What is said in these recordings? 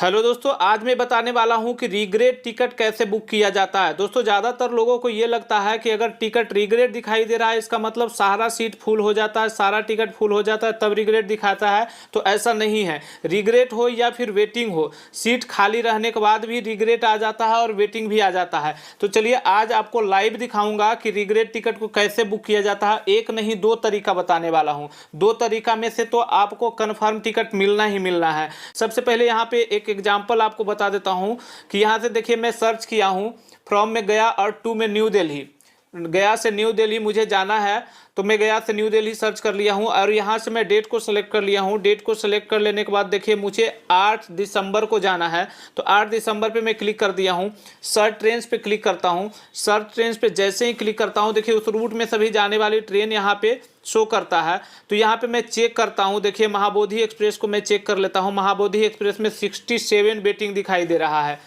Hello दोस्तों, आज मैं बताने वाला हूं कि रिग्रेट टिकट कैसे बुक किया जाता है। दोस्तों, ज़्यादातर लोगों को ये लगता है कि अगर टिकट रिग्रेट दिखाई दे रहा है इसका मतलब सारा सीट फुल हो जाता है, सारा टिकट फुल हो जाता है तब रिग्रेट दिखाता है। तो ऐसा नहीं है। रिग्रेट हो या फिर वेटिंग हो, सीट खाली रहने के बाद भी रिग्रेट आ जाता है और वेटिंग भी आ जाता है। तो चलिए आज आपको लाइव दिखाऊंगा कि रिग्रेट टिकट को कैसे बुक किया जाता है। एक नहीं दो तरीका बताने वाला हूँ। दो तरीका में से तो आपको कन्फर्म टिकट मिलना ही मिलना है। सबसे पहले यहाँ पे एक एग्जाम्पल आपको बता देता हूं कि यहां से देखिए मैं सर्च किया हूं फ्रॉम में गया और टू में न्यू दिल्ली। गया से न्यू दिल्ली मुझे जाना है तो मैं गया से न्यू दिल्ली सर्च कर लिया हूं और यहां से मैं डेट को सेलेक्ट कर लिया हूं। डेट को सेलेक्ट कर लेने के बाद देखिए मुझे 8 दिसंबर को जाना है तो 8 दिसंबर पे मैं क्लिक कर दिया हूं। सर्च ट्रेन्स पे क्लिक करता हूं। सर्च ट्रेन्स पे जैसे ही क्लिक करता हूं देखिए उस रूट में सभी जाने वाली ट्रेन यहाँ पे शो करता है। तो यहाँ पे मैं चेक करता हूँ। देखिए महाबोधि एक्सप्रेस को मैं चेक कर लेता हूँ। महाबोधि एक्सप्रेस में 67 वेटिंग दिखाई दे रहा है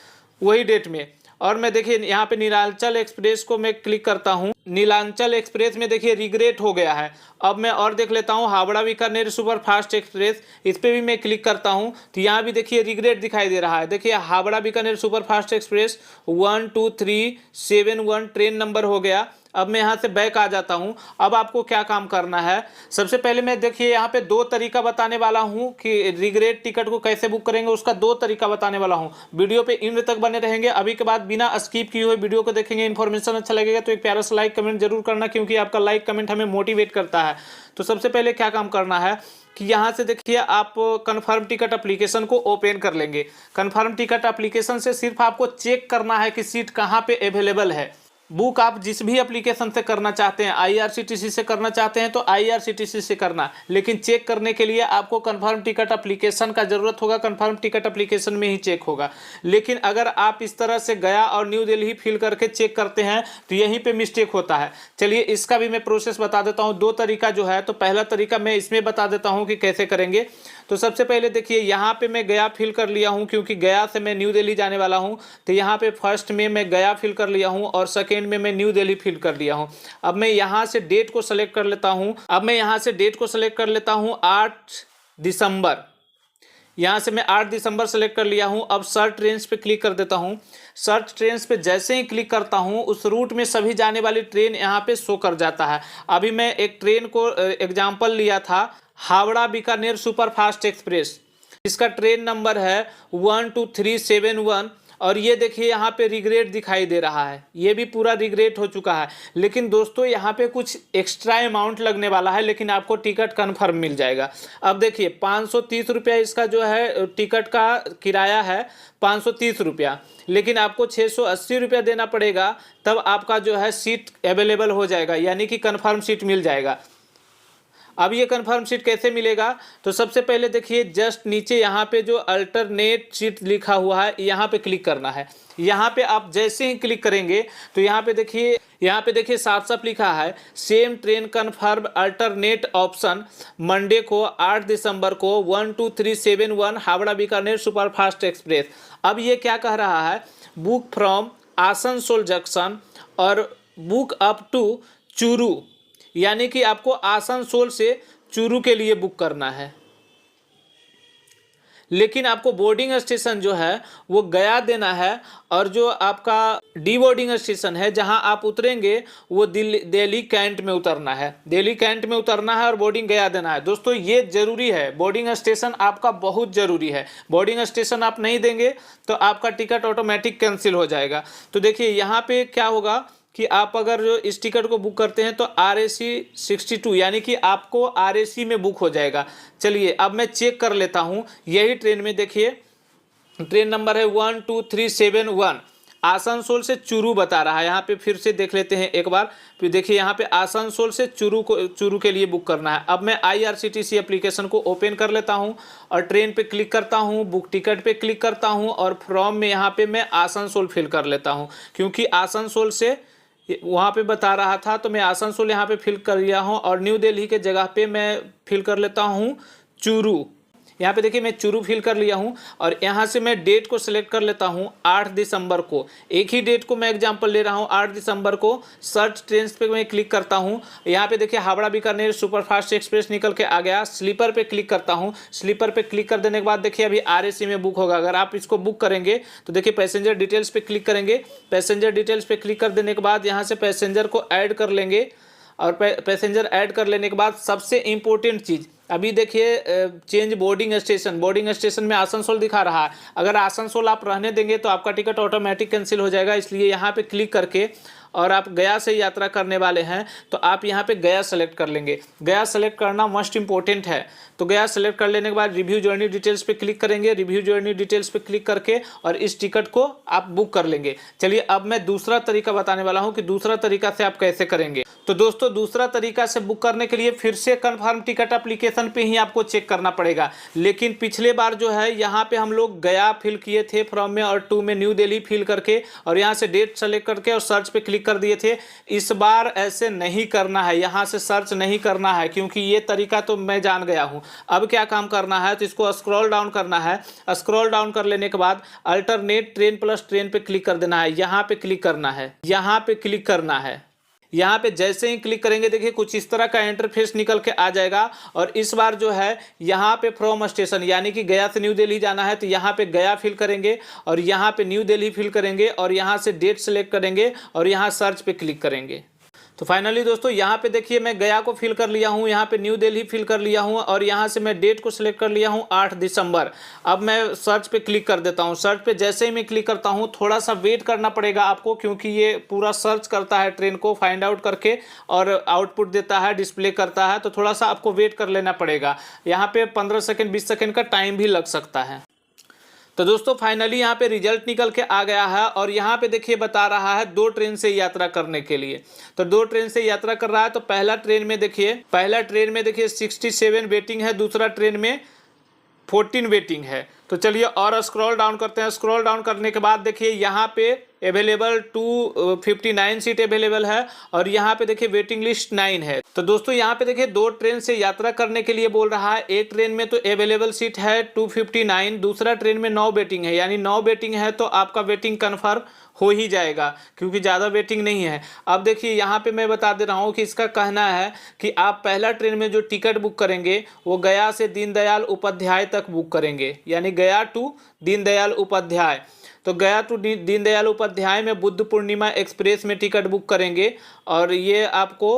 वही डेट में। और मैं देखिए यहाँ पे नीलांचल एक्सप्रेस को मैं क्लिक करता हूँ। नीलांचल एक्सप्रेस में देखिए रिग्रेट हो गया है। अब मैं और देख लेता हूँ Howrah Bikaner super fast express, इस पर भी मैं क्लिक करता हूँ तो यहाँ भी देखिए रिग्रेट दिखाई दे रहा है। देखिए Howrah Bikaner super fast express 12371 train number हो गया। अब मैं यहाँ से बैक आ जाता हूँ। अब आपको क्या काम करना है, सबसे पहले मैं देखिए यहाँ पे दो तरीका बताने वाला हूँ कि रिग्रेट टिकट को कैसे बुक करेंगे। उसका दो तरीका बताने वाला हूँ। वीडियो पे एंड तक बने रहेंगे। अभी के बाद बिना स्किप किए हुए वीडियो को देखेंगे। इन्फॉर्मेशन अच्छा लगेगा तो एक प्यारा सा लाइक कमेंट जरूर करना, क्योंकि आपका लाइक कमेंट हमें मोटिवेट करता है। तो सबसे पहले क्या काम करना है कि यहाँ से देखिए आप कन्फर्म टिकट एप्लीकेशन को ओपन कर लेंगे। कन्फर्म टिकट एप्लीकेशन से सिर्फ आपको चेक करना है कि सीट कहाँ पे अवेलेबल है। बुक आप जिस भी एप्लीकेशन से करना चाहते हैं, आईआरसीटीसी से करना चाहते हैं तो आईआरसीटीसी से करना, लेकिन चेक करने के लिए आपको कन्फर्म टिकट एप्लीकेशन का जरूरत होगा। कन्फर्म टिकट एप्लीकेशन में ही चेक होगा। लेकिन अगर आप इस तरह से गया और न्यू दिल्ली फिल करके चेक करते हैं तो यहीं पे मिस्टेक होता है। चलिए इसका भी मैं प्रोसेस बता देता हूँ। दो तरीका जो है, तो पहला तरीका मैं इसमें बता देता हूँ कि कैसे करेंगे। तो सबसे पहले देखिए यहाँ पे मैं गया फिल कर लिया हूँ, क्योंकि गया से मैं न्यू दिल्ली जाने वाला हूँ। तो यहाँ पे फर्स्ट में मैं गया फिल कर लिया हूँ और सेकेंड में मैं न्यू दिल्ली फिल कर लिया हूँ। अब मैं यहाँ से डेट को सेलेक्ट कर लेता हूँ। 8 दिसंबर। यहाँ से मैं 8 दिसंबर सेलेक्ट कर लिया हूँ। अब सर्च ट्रेन्स पे क्लिक कर देता हूँ। सर्च ट्रेन्स पे जैसे ही क्लिक करता हूँ उस रूट में सभी जाने वाली ट्रेन यहाँ पे शो कर जाता है। अभी मैं एक ट्रेन को एग्जाम्पल लिया था, Howrah Bikaner super fast express. इसका ट्रेन नंबर है 12371 और ये देखिए यहाँ पे रिग्रेट दिखाई दे रहा है। ये भी पूरा रिग्रेट हो चुका है। लेकिन दोस्तों यहाँ पे कुछ एक्स्ट्रा अमाउंट लगने वाला है, लेकिन आपको टिकट कन्फर्म मिल जाएगा। अब देखिए 530 रुपया इसका जो है टिकट का किराया है, 530 रुपया। लेकिन आपको 680 रुपया देना पड़ेगा, तब आपका जो है सीट अवेलेबल हो जाएगा, यानी कि कन्फर्म सीट मिल जाएगा। अब ये कन्फर्म सीट कैसे मिलेगा, तो सबसे पहले देखिए जस्ट नीचे यहाँ पे जो अल्टरनेट सीट लिखा हुआ है यहाँ पे क्लिक करना है। यहाँ पे आप जैसे ही क्लिक करेंगे तो यहाँ पे देखिए साफ साफ लिखा है same train confirm alternate option Monday को 8 दिसंबर को 12371 Howrah Bikaner super fast express. अब ये क्या कह रहा है, बुक फ्रॉम आसनसोल जंक्शन और बुक अप टू चूरू, यानी कि आपको आसनसोल से चूरू के लिए बुक करना है। लेकिन आपको बोर्डिंग स्टेशन जो है वो गया देना है, और जो आपका डी बोर्डिंग स्टेशन है जहां आप उतरेंगे वो दिल्ली कैंट में उतरना है। दिल्ली कैंट में उतरना है और बोर्डिंग गया देना है। दोस्तों ये जरूरी है, बोर्डिंग स्टेशन आपका बहुत जरूरी है। बोर्डिंग स्टेशन आप नहीं देंगे तो आपका टिकट ऑटोमेटिक कैंसिल हो जाएगा। तो देखिए यहाँ पे क्या होगा कि आप अगर जो इस टिकट को बुक करते हैं तो RAC 62, यानी कि आपको RAC में बुक हो जाएगा। चलिए अब मैं चेक कर लेता हूँ। यही ट्रेन में देखिए ट्रेन नंबर है 12371, आसनसोल से चूरू बता रहा है। यहाँ पे फिर से देख लेते हैं एक बार। फिर देखिए यहाँ पे आसनसोल से चूरू के लिए बुक करना है। अब मैं IRCTC एप्लीकेशन को ओपन कर लेता हूँ और ट्रेन पे क्लिक करता हूँ, बुक टिकट पे क्लिक करता हूँ और फ्रॉम में यहाँ पे मैं आसनसोल फिल कर लेता हूँ, क्योंकि आसनसोल से वहाँ पे बता रहा था तो मैं आसनसोल यहाँ पे फिल कर लिया हूँ। और न्यू दिल्ली के जगह पे मैं फिल कर लेता हूँ चूरू। यहाँ पे देखिए मैं चूरू फिल कर लिया हूँ और यहाँ से मैं डेट को सिलेक्ट कर लेता हूँ 8 दिसंबर को। एक ही डेट को मैं एग्जांपल ले रहा हूँ, 8 दिसंबर को। सर्च ट्रेन पे मैं क्लिक करता हूँ। यहाँ पे देखिए हावड़ा बीकानेर सुपरफास्ट एक्सप्रेस निकल के आ गया। स्लीपर पे क्लिक करता हूँ। स्लीपर पे क्लिक कर देने के बाद देखिए अभी RAC में बुक होगा। अगर आप इसको बुक करेंगे तो देखिए पैसेंजर डिटेल्स पे क्लिक करेंगे। पैसेंजर डिटेल्स पे क्लिक कर देने के बाद यहाँ से पैसेंजर को ऐड कर लेंगे और पैसेंजर ऐड कर लेने के बाद सबसे इम्पोर्टेंट चीज़ अभी देखिए change boarding station. Boarding station में आसनसोल दिखा रहा है। अगर आसनसोल आप रहने देंगे तो आपका टिकट ऑटोमेटिक कैंसिल हो जाएगा, इसलिए यहाँ पे क्लिक करके और आप गया से यात्रा करने वाले हैं तो आप यहाँ पे गया सेलेक्ट कर लेंगे। गया सेलेक्ट करना मोस्ट इंपॉर्टेंट है। तो गया सेलेक्ट कर लेने के बाद रिव्यू जर्नी डिटेल्स पे क्लिक करेंगे। रिव्यू जर्नी डिटेल्स पे क्लिक करके और इस टिकट को आप बुक कर लेंगे। चलिए अब मैं दूसरा तरीका बताने वाला हूँ कि दूसरा तरीका से आप कैसे करेंगे। तो दोस्तों दूसरा तरीका से बुक करने के लिए फिर से कन्फर्म टिकट एप्लीकेशन पे ही आपको चेक करना पड़ेगा। लेकिन पिछले बार जो है यहाँ पे हम लोग गया फिल किए थे फ्रॉम में और टू में न्यू दिल्ली फिल करके और यहाँ से डेट सेलेक्ट करके और सर्च पे क्लिक कर दिए थे। इस बार ऐसे नहीं करना है, यहाँ से सर्च नहीं करना है, क्योंकि ये तरीका तो मैं जान गया हूँ। अब क्या काम करना है तो इसको स्क्रॉल डाउन करना है। स्क्रॉल डाउन कर लेने के बाद अल्टरनेट ट्रेन प्लस ट्रेन पे क्लिक कर देना है। यहाँ पे क्लिक करना है, यहाँ पे क्लिक करना है। यहाँ पे जैसे ही क्लिक करेंगे देखिए कुछ इस तरह का इंटरफेस निकल के आ जाएगा। और इस बार जो है यहाँ पे फ्रॉम स्टेशन यानी कि गया से न्यू दिल्ली जाना है तो यहाँ पे गया फिल करेंगे और यहाँ पे न्यू दिल्ली फिल करेंगे और यहाँ से डेट सेलेक्ट करेंगे और यहाँ सर्च पे क्लिक करेंगे। तो फाइनली दोस्तों यहाँ पे देखिए मैं गया को फिल कर लिया हूँ, यहाँ पे न्यू दिल्ली फिल कर लिया हूँ और यहाँ से मैं डेट को सिलेक्ट कर लिया हूँ 8 दिसंबर। अब मैं सर्च पे क्लिक कर देता हूँ। सर्च पे जैसे ही मैं क्लिक करता हूँ थोड़ा सा वेट करना पड़ेगा आपको, क्योंकि ये पूरा सर्च करता है ट्रेन को फाइंड आउट करके और आउटपुट देता है, डिस्प्ले करता है। तो थोड़ा सा आपको वेट कर लेना पड़ेगा। यहाँ पे 15 सेकेंड 20 सेकेंड का टाइम भी लग सकता है। तो दोस्तों फाइनली यहाँ पे रिजल्ट निकल के आ गया है और यहाँ पे देखिए बता रहा है 2 ट्रेन से यात्रा करने के लिए। तो 2 ट्रेन से यात्रा कर रहा है। तो पहला ट्रेन में देखिए 67 वेटिंग है, दूसरा ट्रेन में 14 वेटिंग है। तो चलिए और स्क्रॉल डाउन करते हैं। स्क्रॉल डाउन करने के बाद देखिए यहाँ पे अवेलेबल 259 सीट अवेलेबल है और यहाँ पे देखिए वेटिंग लिस्ट 9 है। तो दोस्तों यहाँ पे देखिए 2 ट्रेन से यात्रा करने के लिए बोल रहा है। एक ट्रेन में तो अवेलेबल सीट है 259, दूसरा ट्रेन में 9 वेटिंग है, यानी 9 वेटिंग है तो आपका वेटिंग कन्फर्म हो ही जाएगा, क्योंकि ज़्यादा वेटिंग नहीं है। अब देखिए यहाँ पे मैं बता दे रहा हूँ कि इसका कहना है कि आप पहला ट्रेन में जो टिकट बुक करेंगे वो गया से दीनदयाल उपाध्याय तक बुक करेंगे, यानी गया टू दीनदयाल उपाध्याय। तो गया टू दीनदयाल उपाध्याय में बुद्ध पूर्णिमा एक्सप्रेस में टिकट बुक करेंगे और ये आपको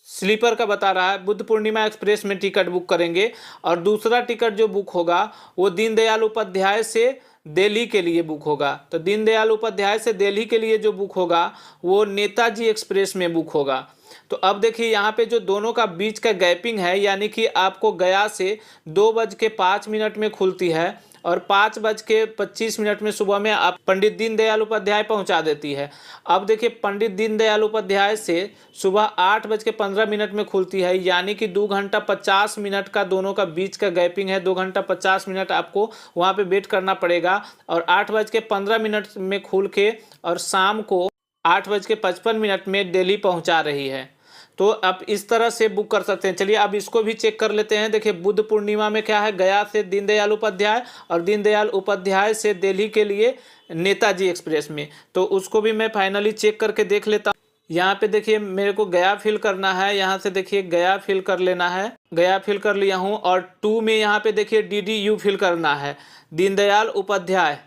स्लीपर का बता रहा है। बुद्ध पूर्णिमा एक्सप्रेस में टिकट बुक करेंगे और दूसरा टिकट जो बुक होगा वो दीनदयाल उपाध्याय से दिल्ली के लिए बुक होगा। तो दीनदयाल उपाध्याय से दिल्ली के लिए जो बुक होगा वो नेताजी एक्सप्रेस में बुक होगा। तो अब देखिए यहाँ पे जो दोनों का बीच का गैपिंग है, यानी कि आपको गया से 2:05 में खुलती है और 5:25 में सुबह में आप पंडित दीनदयाल उपाध्याय पहुंचा देती है। अब देखिए पंडित दीनदयाल उपाध्याय से सुबह 8:15 में खुलती है, यानी कि 2 घंटा 50 मिनट का दोनों का बीच का गैपिंग है। 2 घंटा 50 मिनट आपको वहाँ पे वेट करना पड़ेगा और 8:15 में खुल के और शाम को 8:55 में दिल्ली पहुँचा रही है। तो आप इस तरह से बुक कर सकते हैं। चलिए अब इसको भी चेक कर लेते हैं। देखिए बुद्ध पूर्णिमा में क्या है, गया से दीनदयाल उपाध्याय और दीनदयाल उपाध्याय से दिल्ली के लिए नेताजी एक्सप्रेस में। तो उसको भी मैं फाइनली चेक करके देख लेता हूँ। यहाँ पे देखिए मेरे को गया फिल करना है, यहाँ से देखिए गया फिल कर लेना है। गया फिल कर लिया हूँ और 2 में यहाँ पे देखिए DDU फिल करना है, दीनदयाल उपाध्याय।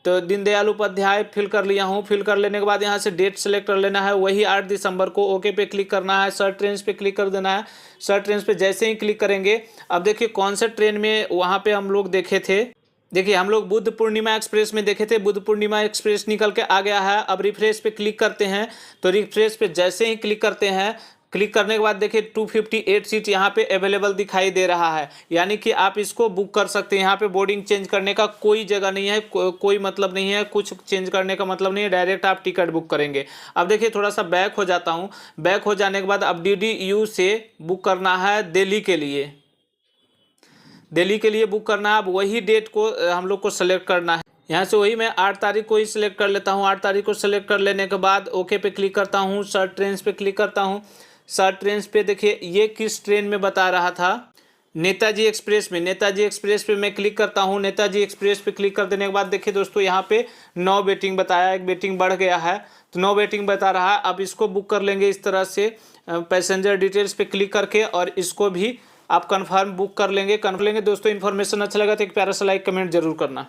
तो दीनदयाल उपाध्याय फिल कर लिया हूँ। फिल कर लेने के बाद यहाँ से डेट सेलेक्ट कर लेना है, वही 8 दिसंबर को। ओके पे क्लिक करना है, सर्च ट्रेन पे क्लिक कर देना है। सर्च ट्रेन पे जैसे ही क्लिक करेंगे अब देखिए कौन सा ट्रेन में वहाँ पे हम लोग देखे थे। देखिए हम लोग बुद्ध पूर्णिमा एक्सप्रेस में देखे थे। बुद्ध पूर्णिमा एक्सप्रेस निकल के आ गया है। अब रिफ्रेश पे क्लिक करते हैं। तो रिफ्रेश पे जैसे ही क्लिक करते हैं, क्लिक करने के बाद देखिए 258 सीट यहाँ पे अवेलेबल दिखाई दे रहा है, यानी कि आप इसको बुक कर सकते हैं। यहाँ पे बोर्डिंग चेंज करने का कोई जगह नहीं है, कोई मतलब नहीं है, कुछ चेंज करने का मतलब नहीं है, डायरेक्ट आप टिकट बुक करेंगे। अब देखिए थोड़ा सा बैक हो जाता हूँ। बैक हो जाने के बाद अब DDU से बुक करना है दिल्ली के लिए। दिल्ली के लिए बुक करना है। अब वही डेट को हम लोग को सेलेक्ट करना है। यहाँ से वही मैं 8 तारीख को ही सिलेक्ट कर लेता हूँ। 8 तारीख को सिलेक्ट कर लेने के बाद ओके पे क्लिक करता हूँ। सर्च ट्रेन पे क्लिक करता हूँ। सर्च ट्रेन पे देखिए ये किस ट्रेन में बता रहा था, नेताजी एक्सप्रेस में, नेताजी एक्सप्रेस पे मैं क्लिक करता हूँ। नेताजी एक्सप्रेस पे क्लिक कर देने के बाद देखिए दोस्तों यहाँ पे 9 वेटिंग बताया, एक वेटिंग बढ़ गया है, तो 9 वेटिंग बता रहा है। अब इसको बुक कर लेंगे इस तरह से पैसेंजर डिटेल्स पे क्लिक करके, और इसको भी आप कंफर्म बुक कर लेंगे। दोस्तों इन्फॉर्मेशन अच्छा लगा तो एक प्यारा सा लाइक कमेंट जरूर करना।